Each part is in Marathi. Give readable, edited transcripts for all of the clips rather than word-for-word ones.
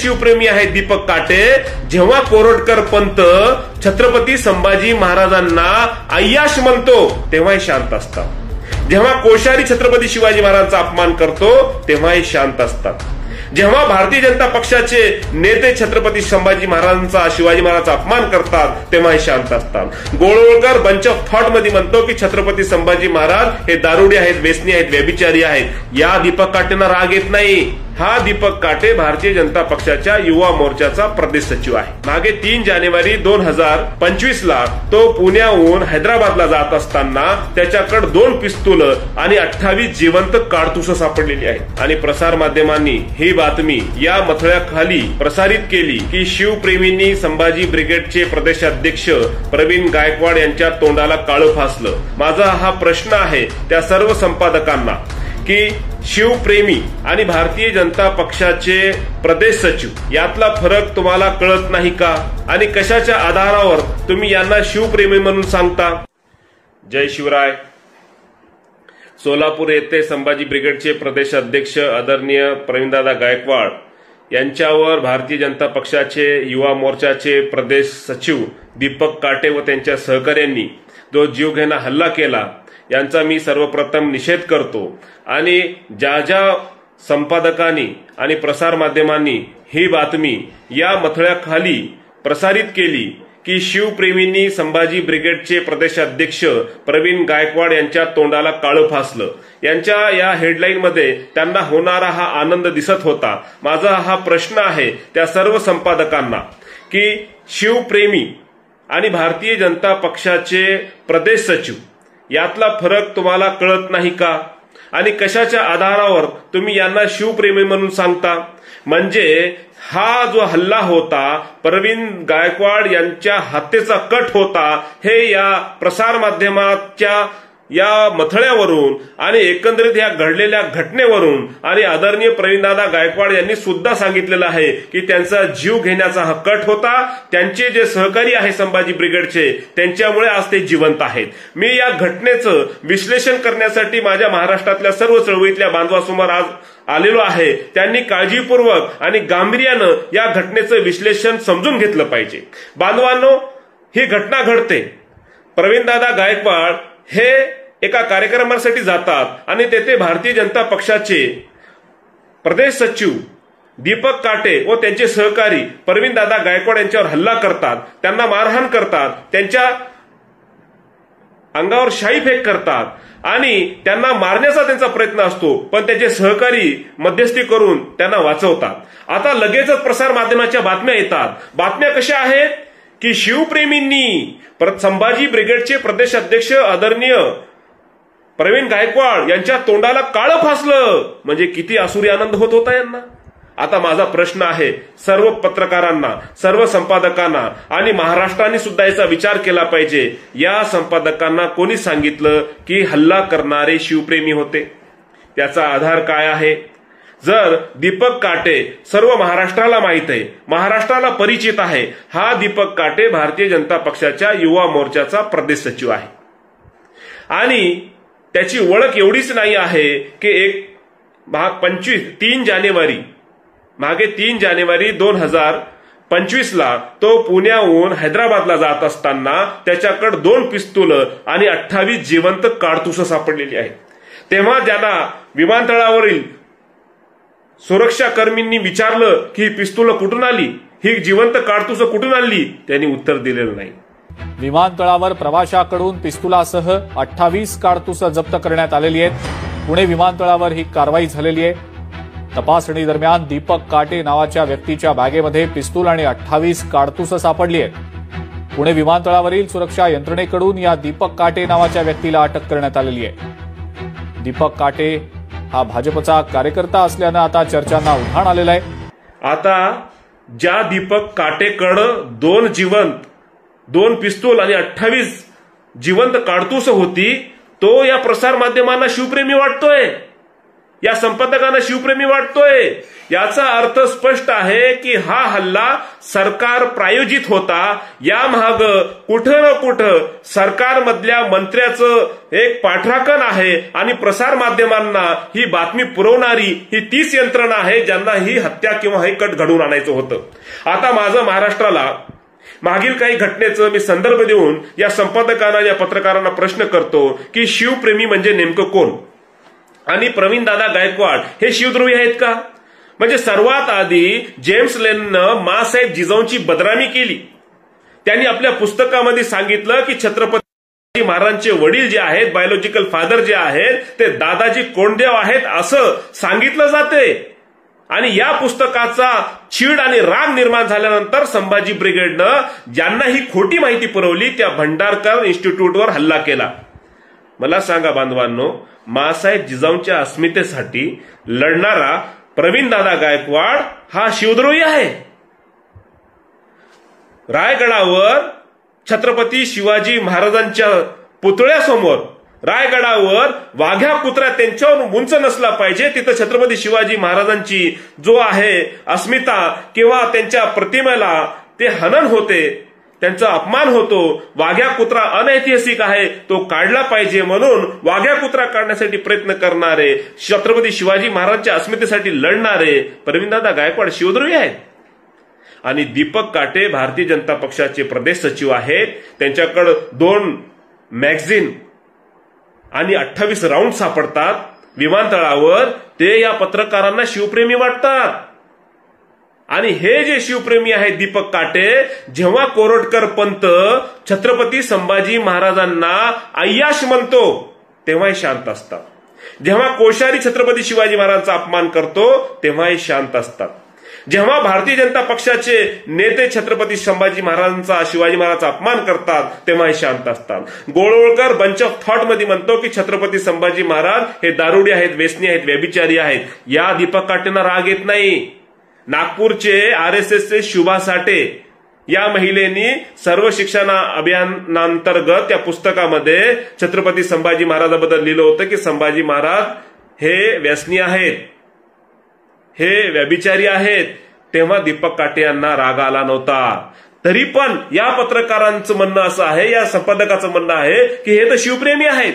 शिवप्रेमी आहेत दीपक काटे, जेव्हा कोरटकर पंत छत्रपती संभाजी महाराजांना अय्याश म्हणतो तेव्हाही शांत असतात. जेव्हा कोश्यारी छत्रपती शिवाजी महाराजांचा अपमान करतो तेव्हाही शांत असतात. जेव्हा भारतीय जनता पक्षाचे नेते छत्रपती संभाजी महाराजांचा शिवाजी महाराजांचा अपमान करतात तेव्हाही शांत असतात. गोळवळकर बंच ऑफ थॉट मध्ये म्हणतो की छत्रपती संभाजी महाराज हे दारुडे आहेत, व्यसनी आहेत, व्यभिचारी आहेत. या दीपक काटेंना राग येत नाही. हा दीपक काटे भारतीय जनता पक्षाच्या युवा मोर्चाचा प्रदेश सचिव आहे. मागे 3 जानेवारी 2025 ला तो पुण्याहून हैदराबादला जात असताना त्याच्याकडे 2 पिस्तूल आणि 28 जिवंत काडतुसं सापडलेली आहेत. आणि प्रसार माध्यमांनी ही बातमी या मथळ्याखाली प्रसारित केली की शिवप्रेमींनी संभाजी ब्रिगेडचे प्रदेशाध्यक्ष प्रवीण गायकवाड यांच्या तोंडाला काळं फासलं. माझा हा प्रश्न आहे त्या सर्व संपादकांना की शिवप्रेमी आणि भारतीय जनता पक्षाचे प्रदेश सचिव यातला फरक तुम्हाला कळत नाही का? आणि कशाच्या आधारावर तुम्ही यांना शिवप्रेमी म्हणून सांगता? जय शिवराय. सोलापूर येथे संभाजी ब्रिगेडचे प्रदेश अध्यक्ष आदरणीय प्रवीणदादा गायकवाड यांच्यावर भारतीय जनता पक्षाचे युवा मोर्चाचे प्रदेश सचिव दीपक काटे व त्यांच्या सहकाऱ्यांनी जो जीवघेणा हल्ला केला यांचा मी सर्वप्रथम निषेध करतो. आणि ज्या ज्या संपादकांनी आणि प्रसार माध्यमांनी ही बातमी या मथळ्याखाली प्रसारित केली की शिवप्रेमींनी संभाजी ब्रिगेडचे प्रदेशाध्यक्ष प्रवीण गायकवाड यांच्या तोंडाला काळं फासलं, यांच्या या हेडलाईन मध्ये त्यांना होणारा हा आनंद दिसत होता. माझा हा प्रश्न आहे त्या सर्व संपादकांना की शिवप्रेमी आणि भारतीय जनता पक्षाचे प्रदेश सचिव यातला फरक तुम्हाला कळत नाही का? आणि कशाच्या आधारावर तुम्ही यांना शिवप्रेमी म्हणून सांगता? म्हणजे हा जो हल्ला होता प्रवीण गायकवाड यांच्या हत्येचा कट होता हे या प्रसार माध्यमाच्या या मथळ्यावरून आणि एकंदरीत या घडलेल्या घटनेवरून आणि आदरणीय प्रवीणदादा गायकवाड यांनी सुद्धा सांगितलेलं आहे की त्यांचा जीव घेण्याचा हा कट होता. त्यांचे जे सहकारी आहे संभाजी ब्रिगेडचे त्यांच्यामुळे आज ते जिवंत आहेत. मी या घटनेचं विश्लेषण करण्यासाठी माझ्या महाराष्ट्रातल्या सर्व चळवळीतल्या बांधवासमोर आज आलेलो आहे. त्यांनी काळजीपूर्वक आणि गांभीर्यानं या घटनेचं विश्लेषण समजून घेतलं पाहिजे. बांधवांनो, ही घटना घडते. प्रवीणदादा गायकवाड हे एका कार्यक्रमासाठी जातात आणि तेथे भारतीय जनता पक्षाचे प्रदेश सचिव दीपक काटे व त्यांचे सहकारी प्रवीणदादा गायकवाड यांच्यावर हल्ला करतात, त्यांना मारहाण करतात, त्यांच्या अंगावर शाई फेक करतात आणि त्यांना मारण्याचा त्यांचा प्रयत्न असतो, पण त्याचे सहकारी मध्यस्थी करून त्यांना वाचवतात. आता लगेचच प्रसार माध्यमाच्या बातम्या येतात. बातम्या कशा आहेत की शिवप्रेमींनी संभाजी ब्रिगेडचे प्रदेश अध्यक्ष आदरणीय प्रवीण गायकवाड यांच्या तोंडाला काळं फासलं. म्हणजे किती आसुरी आनंद होत होता यांना. आता माझा प्रश्न आहे सर्व पत्रकारांना, सर्व संपादकांना आणि महाराष्ट्राने सुद्धा याचा विचार केला पाहिजे. या संपादकांना कोणी सांगितलं की हल्ला करणारे शिवप्रेमी होते? त्याचा आधार काय आहे? जर दीपक काटे सर्व महाराष्ट्राला माहित आहे, महाराष्ट्राला परिचित आहे, हा दीपक काटे भारतीय जनता पक्षाच्या युवा मोर्चाचा प्रदेश सचिव आहे आणि त्याची ओळख एवढीच नाही आहे की 3 जानेवारी मागे 3 जानेवारी 2025 ला तो पुण्याहून हैदराबादला जात असताना त्याच्याकडे 2 पिस्तूल आणि 28 जिवंत काडतुसं सापडलेली आहेत. तेव्हा त्यांना विमानतळावरील सुरक्षा कर्मींनी विचारलं की ही पिस्तूल कुठून आली, ही जिवंत काडतुसं कुठून आणली? त्यांनी उत्तर दिलेलं नाही. विमानतळावर प्रवाशाकडून पिस्तुलासह 28 काडतुसं जप्त करण्यात आलेली आहेत. पुणे विमानतळावर ही कारवाई झालेली आहे. तपासणी दरम्यान दीपक काटे नावाच्या व्यक्तीच्या बॅगेमध्ये पिस्तूल आणि 28 काडतुसं सापडली आहेत. पुणे विमानतळावरील सुरक्षा यंत्रणेकडून या दीपक काटे नावाच्या व्यक्तीला अटक करण्यात आलेली आहे. दीपक काटे हा भाजपचा कार्यकर्ता असल्यानं आता चर्चांना उधाण आलेलं आहे. आता ज्या दीपक काटेकडं 2 पिस्तूल आणि 28 जिवंत काडतुसं होती तो या प्रसार माध्यमांना शिवप्रेमी वाटतोय. या संपादकांना शिवप्रेमी वाटतोय, याचा अर्थ स्पष्ट आहे की हा हल्ला सरकार प्रायोजित होता. या महाग कुठं ना कुठं सरकारमधल्या मंत्र्याचं एक पाठराखण आहे आणि प्रसार माध्यमांना ही बातमी पुरवणारी ही तीच यंत्रणा आहे ज्यांना ही हत्या किंवा हे कट घडवून आणायचं होतं. आता माझं महाराष्ट्राला मागील काही घटनेचं मी संदर्भ देऊन या संपादकांना, या पत्रकारांना प्रश्न करतो की शिवप्रेमी म्हणजे नेमकं कोण आणि प्रवीणदादा गायकवाड हे शिवद्रोही आहेत का? म्हणजे सर्वात आधी जेम्स लेननं माँसाहेब जिजाऊंची बदनामी केली. त्यांनी आपल्या पुस्तकामध्ये सांगितलं की छत्रपती महाराजांचे वडील जे आहेत, बायोलॉजिकल फादर जे आहेत, ते दादाजी कोंडदेव आहेत असं सांगितलं जाते. आणि या पुस्तकाचा चीड आणि राग निर्माण झाल्यानंतर संभाजी ब्रिगेडनं ज्यांना ही खोटी माहिती पुरवली त्या भंडारकर इन्स्टिट्यूटवर हल्ला केला. मला सांगा बांधवांनो, माँसाहेब जिजाऊंच्या अस्मितेसाठी लढणारा प्रवीणदादा गायकवाड हा शिवद्रोही आहे. रायगडावर छत्रपती शिवाजी महाराजांच्या पुतळ्यासमोर, रायगडावर वाघ्या कुत्र्या त्यांच्यावर उंच नसला पाहिजे, तिथं छत्रपती शिवाजी महाराजांची जो आहे अस्मिता किंवा त्यांच्या प्रतिमेला ते हनन होते, त्यांचा अपमान होतो. वाघ्या कुत्रा अनैतिहासिक आहे, तो काढला पाहिजे म्हणून वाघ्या कुत्रा काढण्यासाठी प्रयत्न करणारे, छत्रपती शिवाजी महाराजांच्या अस्मितेसाठी लढणारे प्रवीणदादा गायकवाड शिवद्रोही आहेत. आणि दीपक काटे भारतीय जनता पक्षाचे प्रदेश सचिव आहेत. त्यांच्याकडे 2 मॅगझिन आणि 28 राऊंड सापडतात विमानतळावर. ते या पत्रकारांना शिवप्रेमी वाटतात. आणि हे जे शिवप्रेमी आहेत दीपक काटे, जेव्हा कोरोटकर पंत छत्रपती संभाजी महाराजांना अय्याश म्हणतो तेव्हाही शांत असतात. जेव्हा कोश्यारी छत्रपती शिवाजी महाराजांचा अपमान करतो तेव्हाही शांत असतात. जेव्हा भारतीय जनता पक्षाचे नेते छत्रपती संभाजी महाराजांचा, शिवाजी महाराजांचा अपमान करतात तेव्हाही शांत असतात. गोळवळकर बंच ऑफ थॉट मध्ये म्हणतो की छत्रपती संभाजी महाराज हे दारुडी आहेत, व्यसनी आहेत, व्यभिचारी आहेत. या दीपक काटेंना राग येत नाही. नागपूरचे RSSचे शुभा साठे या महिलेनी सर्व शिक्षण अभियानांतर्गत त्या पुस्तकामध्ये छत्रपती संभाजी महाराजांबद्दल लिहिलं होतं की संभाजी महाराज हे व्यसनी आहेत, हे व्यभिचारी आहेत. तेव्हा दीपक काटे यांना राग आला नव्हता. तरी पण या पत्रकारांचं म्हणणं असं आहे, या संपादकाचं म्हणणं आहे की हे तर शिवप्रेमी आहेत.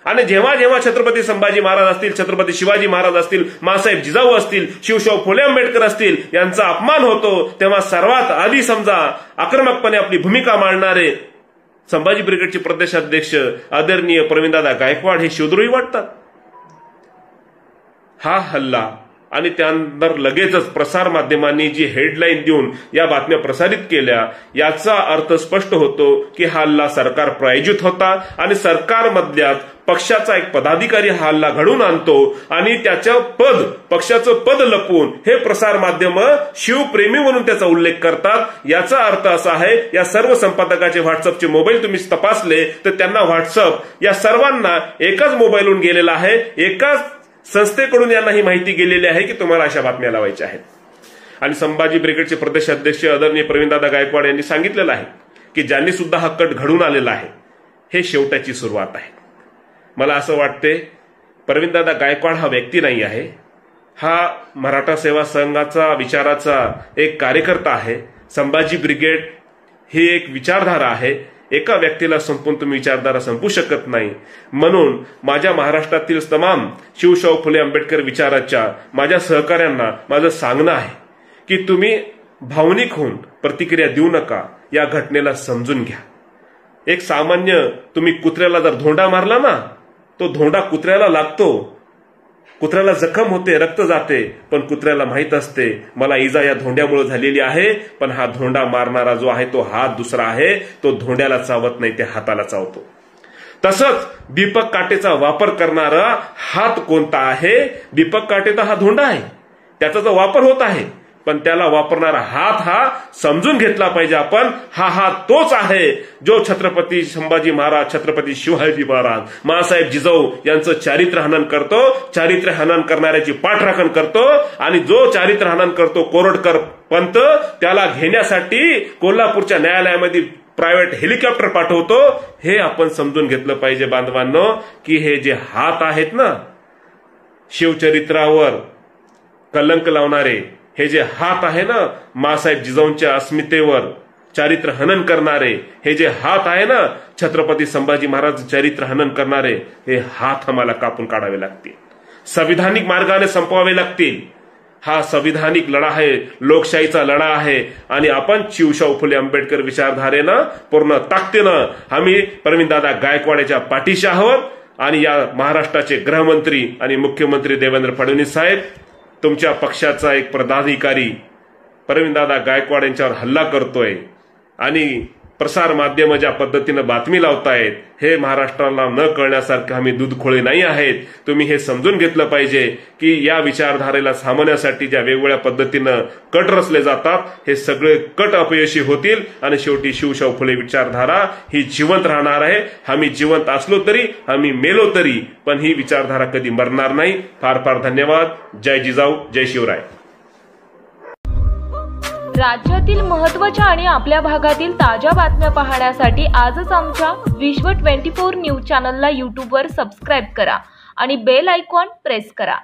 आणि जेव्हा जेव्हा छत्रपती संभाजी महाराज असतील, छत्रपती शिवाजी महाराज असतील, माँसाहेब जिजाऊ असतील, शिवशाहू फुले आंबेडकर असतील, यांचा अपमान होतो तेव्हा सर्वात आधी समजा आक्रमकपणे आपली भूमिका मांडणारे संभाजी ब्रिगेडचे प्रदेशाध्यक्ष आदरणीय प्रवीणदादा गायकवाड हे शिवद्रोही वाटतात. हा हल्ला आणि त्यानंतर लगेचच प्रसार माध्यमांनी जी हेडलाईन देऊन या बातम्या प्रसारित केल्या, याचा अर्थ स्पष्ट होतो की हा हल्ला सरकार प्रायोजित होता आणि सरकारमधल्या पक्षाचा एक पदाधिकारी हा हल्ला घडवून आणतो आणि पक्षाचं पद लपवून हे प्रसार माध्यम शिवप्रेमी म्हणून त्याचा उल्लेख करतात. याचा अर्थ असा आहे, या सर्व संपादकाचे व्हॉट्सअपचे मोबाईल तुम्ही तपासले तर त्यांना व्हॉट्सअप या सर्वांना एकाच मोबाईलवरून गेलेला आहे, एकाच संस्थेकडून यांना ही माहिती गेलेली आहे की तुम्हाला अशा बातम्या लावायच्या आहेत. आणि संभाजी ब्रिगेडचे प्रदेशाध्यक्ष आदरणीय प्रवीणदादा गायकवाड यांनी सांगितलेलं आहे की ज्यांनी सुद्धा हा कट घडून आलेला आहे हे शेवटाची सुरुवात आहे. मला असं वाटते प्रवीणदादा गायकवाड हा व्यक्ती नाही आहे, हा मराठा सेवा संघाचा विचाराचा एक कार्यकर्ता आहे. संभाजी ब्रिगेड ही एक विचारधारा आहे. एका व्यक्तीला संपून तुम्ही विचारधारा संपू शकत नाही. म्हणून माझ्या महाराष्ट्रातील तमाम शिवशाहू फुले आंबेडकर विचाराच्या माझ्या सहकाऱ्यांना माझं सांगणं आहे की तुम्ही भावनिक होऊन प्रतिक्रिया देऊ नका. या घटनेला समजून घ्या. एक सामान्य तुम्ही कुत्र्याला जर धोंडा मारला ना, तो धोंडा कुत्र्याला लागतो, कुत्र्याला जखम होते, रक्त जाते, पण कुत्र्याला माहित असते मला इजा या धोंड्यामुळे झालेली आहे, पण हा धोंडा मारणारा जो आहे तो हात दुसरा आहे, तो धोंड्याला चावत नाही, ते हाताला चावतो. तसंच दीपक काटेचा वापर करणारा हात कोणता आहे? दीपक काटेचा हा धोंडा आहे, त्याचा जो वापर होत आहे, पण त्याला वापरणारा हात हा समजून घेतला पाहिजे आपण. हा हात तोच आहे जो छत्रपती संभाजी महाराज, छत्रपती शिवाजी महाराज, माँसाहेब जिजाऊ यांचं चारित्र्य हनन करतो, चारित्र्य हनन करणाऱ्याची पाठराखण करतो. आणि जो चारित्र्य हनन करतो कोरोटकर पंत, त्याला घेण्यासाठी कोल्हापूरच्या न्यायालयामध्ये प्रायव्हेट हेलिकॉप्टर पाठवतो. हे आपण समजून घेतलं पाहिजे बांधवांनो की हे जे हात आहेत ना, शिवचरित्रावर कलंक लावणारे हे जे हात आहे ना, माँसाहेब जिजाऊंच्या अस्मितेवर चारित्र हनन करणारे हे जे हात आहे ना, छत्रपती संभाजी महाराज चरित्र हनन करणारे हे हात आम्हाला कापून काढावे लागतील, संविधानिक मार्गाने संपवावे लागतील. हा संविधानिक लढा आहे, लोकशाहीचा लढा आहे आणि आपण शिवशाहू फुले आंबेडकर विचारधारेनं पूर्ण ताकदीनं आम्ही प्रवीणदादा गायकवाडच्या पाठीशी आहोत. आणि या महाराष्ट्राचे गृहमंत्री आणि मुख्यमंत्री देवेंद्र फडणवीस साहेब, तुमच्या पक्षाचा एक पदाधिकारी प्रवीणदादा गायकवाड यांच्यावर हल्ला करतोय आणि प्रसार माध्यम ज्या पद्धतीनं बातमी लावतायत हे महाराष्ट्राला न कळण्यासारखं आम्ही दूधखोळे नाही आहेत. तुम्ही हे समजून घेतलं पाहिजे की या विचारधारेला सामान्यासाठी ज्या वेगवेगळ्या पद्धतीनं कट रचले जातात हे सगळे कट अपयशी होतील आणि शेवटी शिवशाहू फुले विचारधारा ही जिवंत राहणार आहे. आम्ही जिवंत असलो तरी, आम्ही मेलो तरी, पण ही विचारधारा कधी मरणार नाही. फार फार धन्यवाद. जय जिजाऊ, जय शिवराय. राज्यातील महत्त्वाच्या आणि आपल्या भागातील ताज्या बातम्या पाहण्यासाठी आजच आमच्या विश्व 24 न्यूज चॅनलला यूट्यूबवर सबस्क्राईब करा आणि बेल आयकॉन प्रेस करा.